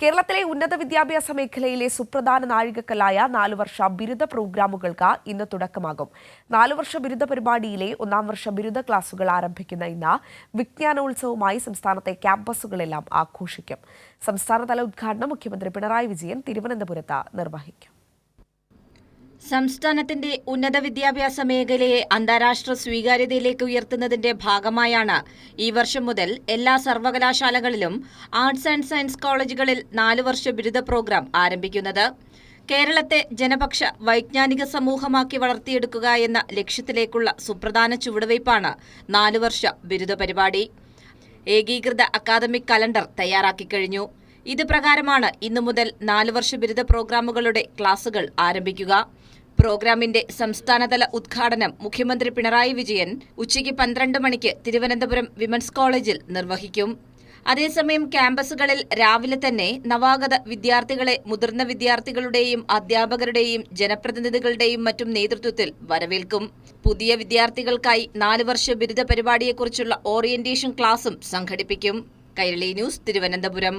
കേരളത്തിലെ ഉന്നത വിദ്യാഭ്യാസ മേഖലയിലെ സുപ്രധാന നാഴികക്കല്ലായ 4 വർഷ ബിരുദ പ്രോഗ്രാമുകൾക്ക് ഇന്ന് തുടക്കമാകും. 4 വർഷ ബിരുദ പരിപാടിയിലെ 1-ാം വർഷ ബിരുദ ക്ലാസുകൾ ആരംഭിക്കുന്ന ഇന്ന് വിജ്ഞാനോത്സവമായി സംസ്ഥാനത്തെ ക്യാമ്പസുകളെല്ലാം ആഘോഷിക്കും. സംസ്ഥാനതല ഉദ്ഘാടനം മുഖ്യമന്ത്രി പിണറായി വിജയൻ തിരുവനന്തപുരത്ത് നിർവഹിക്കും. സംസ്ഥാനത്തിന്റെ ഉന്നത വിദ്യാഭ്യാസ മേഖലയെ അന്താരാഷ്ട്ര സ്വീകാര്യതയിലേക്ക് ഉയർത്തുന്നതിന്റെ ഭാഗമായാണ് ഈ വർഷം മുതൽ എല്ലാ സർവകലാശാലകളിലും ആർട്സ് ആൻഡ് സയൻസ് കോളേജുകളിൽ 4 വർഷ ബിരുദ പ്രോഗ്രാം ആരംഭിക്കുന്നത്. കേരളത്തെ ജനപക്ഷ വൈജ്ഞാനിക സമൂഹമാക്കി വളർത്തിയെടുക്കുക എന്ന ലക്ഷ്യത്തിലേക്കുള്ള സുപ്രധാന ചുവടുവയ്പ്പാണ് 4 വർഷ ബിരുദ പരിപാടി. ഏകീകൃത അക്കാദമിക് കലണ്ടർ തയ്യാറാക്കിക്കഴിഞ്ഞു. ഇത് പ്രകാരമാണ് ഇന്നു മുതൽ 4 വർഷ ബിരുദ പ്രോഗ്രാമുകളുടെ ക്ലാസുകൾ ആരംഭിക്കുക. പ്രോഗ്രാമിന്റെ സംസ്ഥാനതല ഉദ്ഘാടനം മുഖ്യമന്ത്രി പിണറായി വിജയൻ ഉച്ചയ്ക്ക് 12 മണിക്ക് തിരുവനന്തപുരം വിമൻസ് കോളേജിൽ നിർവഹിക്കും. അതേസമയം ക്യാമ്പസുകളിൽ രാവിലെ തന്നെ നവാഗത വിദ്യാർത്ഥികളെ മുതിർന്ന വിദ്യാർത്ഥികളുടെയും അധ്യാപകരുടെയും ജനപ്രതിനിധികളുടെയും മറ്റും നേതൃത്വത്തിൽ വരവേൽക്കും. പുതിയ വിദ്യാർത്ഥികൾക്കായി 4 വർഷ ബിരുദ പരിപാടിയെക്കുറിച്ചുള്ള ഓറിയന്റേഷൻ ക്ലാസും സംഘടിപ്പിക്കും. കൈരളി ന്യൂസ്, തിരുവനന്തപുരം.